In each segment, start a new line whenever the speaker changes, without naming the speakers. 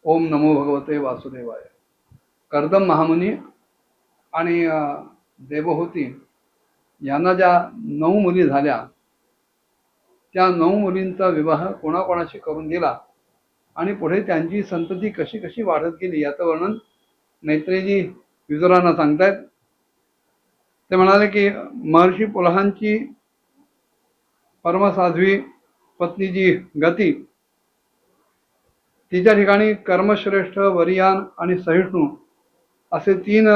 ओम नमो भगवते वासुदेवाय. कर्दम महामुनी आणि देवहूती यांना ज्या 9 मुली झाल्या, त्या 9 मुलींचा विवाह कोणाकोणाशी करून दिला आणि पुढे त्यांची संतती कशी कशी वाढत गेली याचं वर्णन मैत्रेयी विदुरांना सांगतायत. ते म्हणाले की महर्षी पुलहांची परमसाध्वी पत्नी जी गती, तिच्या ठिकाणी कर्मश्रेष्ठ, वरियान आणि सहिष्णू असे 3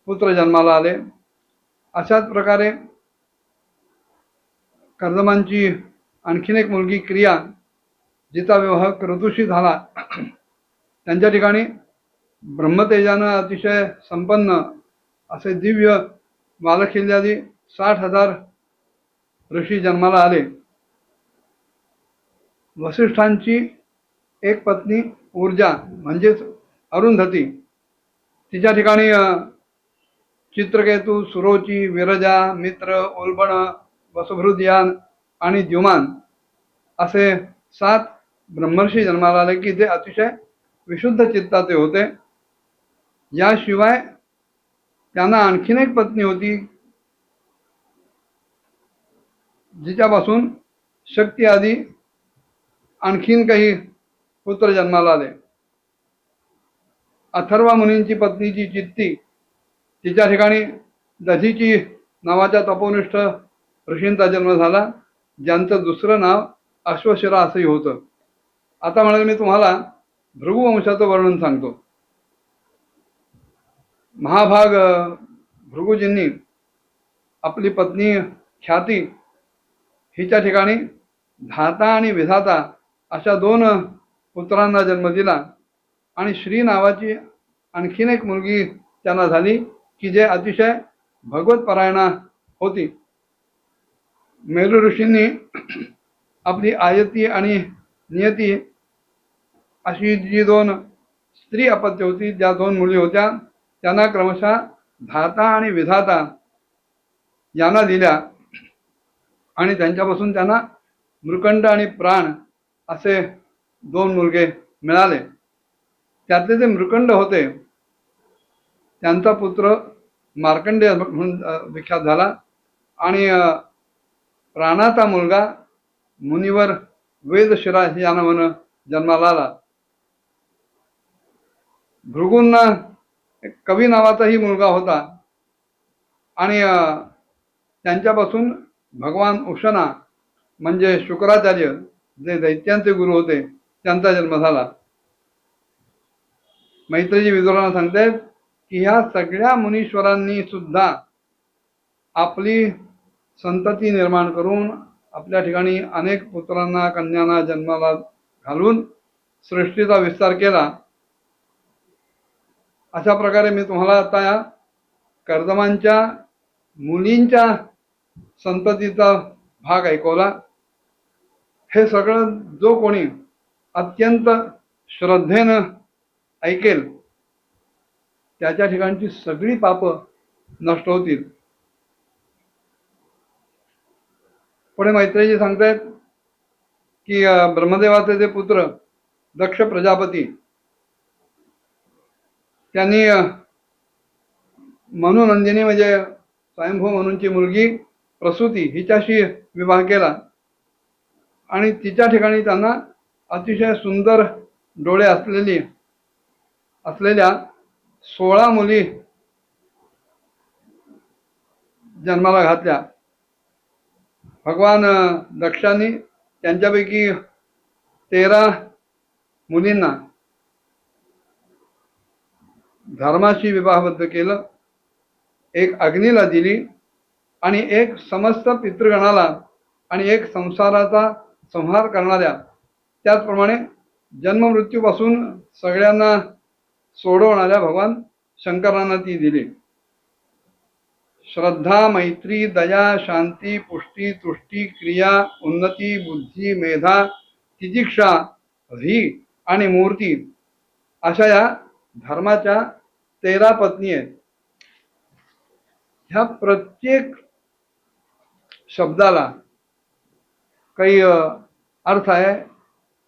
पुत्र जन्माला आले. अशाच प्रकारे कर्दमांची आणखीन एक मुलगी क्रिया, जिचा विवाह क्रतुशी झाला, त्यांच्या ठिकाणी ब्रह्मतेजानं अतिशय संपन्न असे दिव्य बालकिल्ल्यादी 60,000 ऋषी जन्माला आले. वसिष्ठांची एक पत्नी ऊर्जा म्हणजेच अरुंधती, तिच्या ठिकाणी चित्रकेतू, सुरोची, विरजा, मित्र, उल्बण, वसुभृदयान आणि द्युमान असे 7 ब्रह्मर्षी जन्माला आले की ते अतिशय विशुद्ध चित्ताचे होते. याशिवाय त्यांना आणखीन एक पत्नी होती, जिच्यापासून शक्ती आदी आणखीन काही पुत्र जन्माला आले. अथर्वा मुनींची पत्नी जी चित्ती, तिच्या ठिकाणी दधीची नावाच्या तपोनिष्ठ ऋषींचा जन्म झाला, ज्यांचं दुसरं नाव अश्वशिरा असंही होतं. आता म्हणाले मी तुम्हाला भृगुवंशाचं वर्णन सांगतो. महाभाग भृगुजींनी आपली पत्नी ख्याती हिच्या ठिकाणी धाता आणि विधाता अशा 2 पुत्रांना जन्म दिला आणि श्री नावाची आणखीन एक मुलगी त्यांना झाली की जे अतिशय भगवत परायणा होती. मेरू ऋषींनी आपली आयती आणि नियती अशी जी 2 स्त्री अपत्य होती, ज्या 2 मुली होत्या, त्यांना क्रमशः धाता आणि विधाता यांना दिल्या आणि त्यांच्यापासून त्यांना मृकंड आणि प्राण असे 2 मुलगे मिळाले. त्यातले जे मृकंड होते त्यांचा पुत्र मार्कंडेय म्हणून विख्यात झाला आणि प्राणाचा मुलगा मुनिवर वेदशिरा या नावानं जन्माला आला. भृगूंना कवी नावाचाही मुलगा होता आणि त्यांच्यापासून भगवान उशना म्हणजे शुक्राचार्य, जे दैत्यांचे गुरु होते, त्यांचा जन्म झाला. मैत्रेयी विदुरांना सांगतात की ह्या सगळ्या मुनीश्वरांनी सुद्धा आपली संतती निर्माण करून आपल्या ठिकाणी अनेक पुत्रांना कन्यांना जन्माला घालून सृष्टीचा विस्तार केला. अशा प्रकारे मी तुम्हाला आता या कर्दमांच्या मुलींच्या संततीचा भाग ऐकवला. हे सगळं जो कोणी अत्यंत श्रद्धेनं ऐकेल त्याच्या ठिकाणची सगळी पापं नष्ट होतील. पुढे मैत्रेयी सांगतायत की ब्रह्मदेवाचे जे पुत्र दक्ष प्रजापती, त्यांनी मनुनंदिनी म्हणजे स्वयंभू मनूंची मुलगी प्रसूती हिच्याशी विवाह केला आणि तिच्या ठिकाणी त्यांना अतिशय सुंदर डोळे असलेल्या 16 मुली जन्माला घातल्या. भगवान दक्षांनी त्यांच्यापैकी 13 मुलींना धर्माशी विवाहबद्ध केलं, एक अग्नीला दिली आणि एक समस्त पितृगणाला आणि एक संसाराचा संहार करणाऱ्या, त्याचप्रमाणे जन्ममृत्यूपासून सगळ्यांना सोडवणाऱ्या भगवान शंकरांना ती दिली. श्रद्धा, मैत्री, दया, शांती, पुष्टी, तुष्टी, क्रिया, उन्नती, बुद्धी, मेधा, तितिक्षा, धी आणि मूर्ती अशा या धर्माच्या 13 पत्नी आहेत. ह्या प्रत्येक शब्दाला काही अर्थ आहे,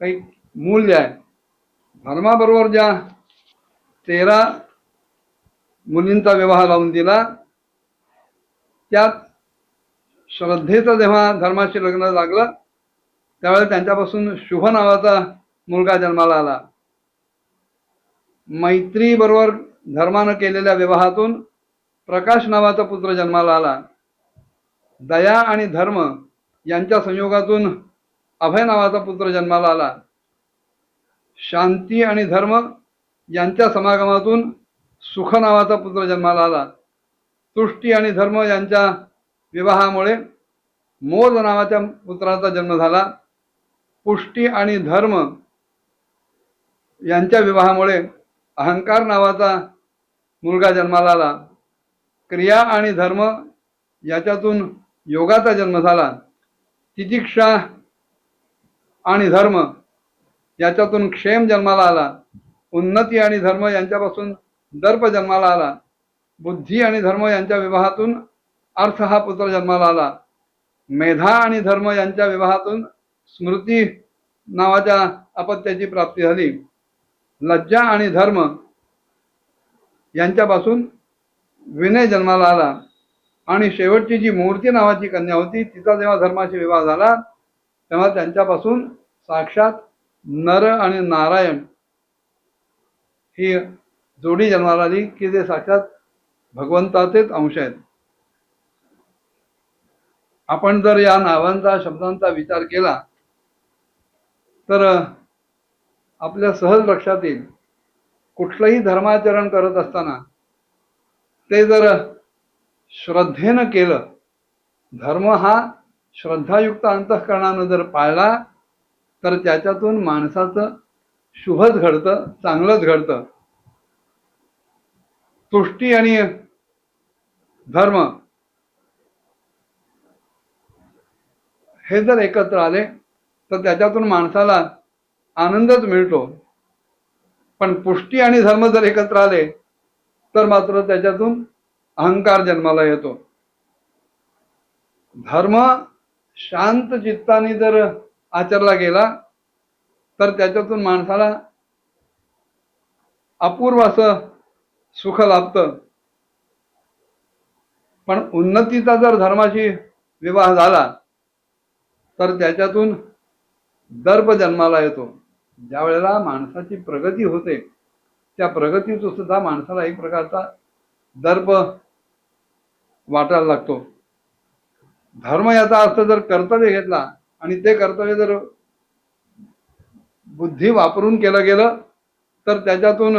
काही मूल्य आहे. धर्माबरोबर ज्या 13 मुलींचा विवाह लावून दिला, त्यात श्रद्धेचं जेव्हा धर्माशी लग्न लागलं त्यावेळेस त्यांच्यापासून शुभ नावाचा मुलगा जन्माला आला. मैत्री बरोबर धर्मानं केलेल्या विवाहातून प्रकाश नावाचा पुत्र जन्माला आला. दया आणि धर्म यांच्या संयोगातून अभय नावाचा पुत्र जन्माला आला. शांती आणि धर्म यांच्या समागमातून सुख नावाचा पुत्र जन्माला आला. तुष्टी आणि धर्म यांच्या विवाहामुळे मोद नावाच्या पुत्राचा जन्म झाला. पुष्टी आणि धर्म यांच्या विवाहामुळे अहंकार नावाचा मुलगा जन्माला आला. क्रिया आणि धर्म याच्यातून योगाचा जन्म झाला. तितिक्षा आणि धर्म याच्यातून क्षेम जन्माला आला. उन्नती आणि धर्म यांच्यापासून दर्प जन्माला आला. बुद्धी आणि धर्म यांच्या विवाहातून अर्थ हा पुत्र जन्माला आला. मेधा आणि धर्म यांच्या विवाहातून स्मृती नावाच्या अपत्याची प्राप्ती झाली. लज्जा आणि धर्म यांच्यापासून विनय जन्माला आला. आणि शेवटची जी मूर्ती नावाची कन्या होती तिचा जेव्हा धर्माशी विवाह झाला तेव्हा त्यांच्यापासून साक्षात नर आणि नारायण ही जोडी जन्माला आली की ते साक्षात भगवंताचेच अंश आहेत. आपण जर या नावांचा शब्दांचा विचार केला तर आपल्या सहज लक्षात येईल कुठलंही धर्माचरण करत असताना ते जर श्रद्धेनं केलं, धर्म हा श्रद्धायुक्त अंतःकरणानं जर पाळला तर त्याच्यातून माणसाचं शुभच घडतं, चांगलंच घडतं. तुष्टी आणि धर्म हे जर एकत्र आले तर त्याच्यातून माणसाला आनंदच मिळतो. पण पुष्टी आणि धर्म जर एकत्र आले तर मात्र त्याच्यातून अहंकार जन्माला येतो. धर्म शांत चित्ताने जर आचरला गेला तर त्याच्यातून माणसाला अपूर्व असं सुख लाभतं. पण उन्नतीचा जर धर्माशी विवाह झाला तर त्याच्यातून दर्प जन्माला येतो. ज्या वेळेला माणसाची प्रगती होते त्या प्रगतीचा सुद्धा माणसाला एक प्रकारचा दर्प वाटायला लागतो. धर्म याचा अर्थ जर कर्तव्य घेतला आणि ते कर्तव्य जर बुद्धी वापरून केलं गेलं तर त्याच्यातून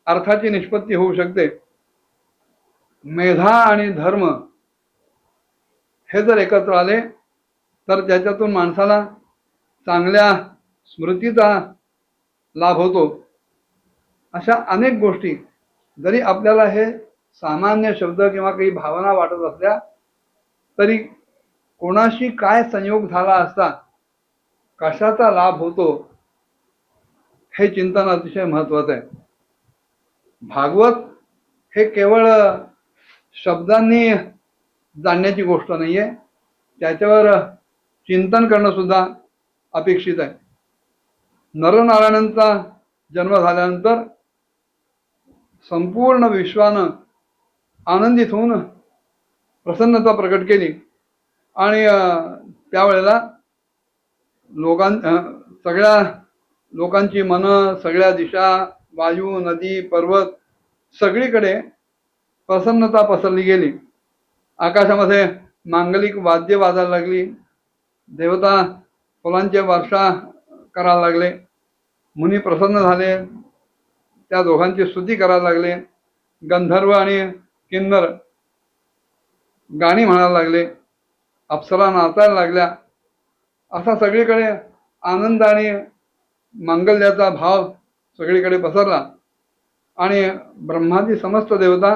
अर्थाची निष्पत्ती होऊ शकते. मेधा आणि धर्म हे जर एकत्र आले तर त्याच्यातून माणसाला चांगल्या स्मृतीचा लाभ होतो. अशा अनेक गोष्टी जरी आपल्याला हे सामान्य शब्द किंवा काही भावना वाटत असल्या तरी कोणाशी काय संयोग झाला असता, कशाचा लाभ होतो हे चिंतन अतिशय महत्वाचं आहे. भागवत हे केवळ शब्दांनी जाणण्याची गोष्ट नाहीये, त्याच्यावर चिंतन करणं सुद्धा अपेक्षित आहे. नरनारायणांचा जन्म झाल्यानंतर संपूर्ण विश्वानं आनंदित होऊन प्रसन्नता प्रकट केली आणि त्यावेळेला सगळ्या लोकांची मनं, सगळ्या दिशा, वायू, नदी, पर्वत सगळीकडे प्रसन्नता पसरली गेली. आकाशामध्ये मांगलिक वाद्य वाजायला लागली. देवता फुलांचे वर्षा करायला लागले. मुनी प्रसन्न झाले, त्या दोघांची स्तुती करायला लागले. गंधर्व आणि किन्नर गाणी म्हणायला लागले. अप्सरा नाचायला लागल्या. असा सगळीकडे आनंद आणि मांगल्याचा भाव सगळीकडे पसरला आणि ब्रह्मादी समस्त देवता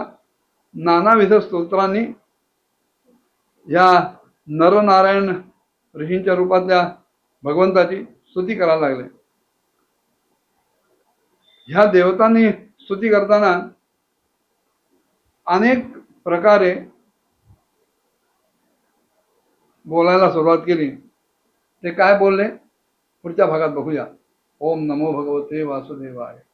नानाविध स्तोत्रांनी या नरनारायण ऋषींच्या रूपातल्या भगवंताची स्तुती करायला लागले. ह्या देवतांनी स्तुती करताना अनेक प्रकारे बोलायला सुरुवात केली. ते काय बोलले पुढच्या भागात बघूया. ओम नमो भगवते वासुदेवाय.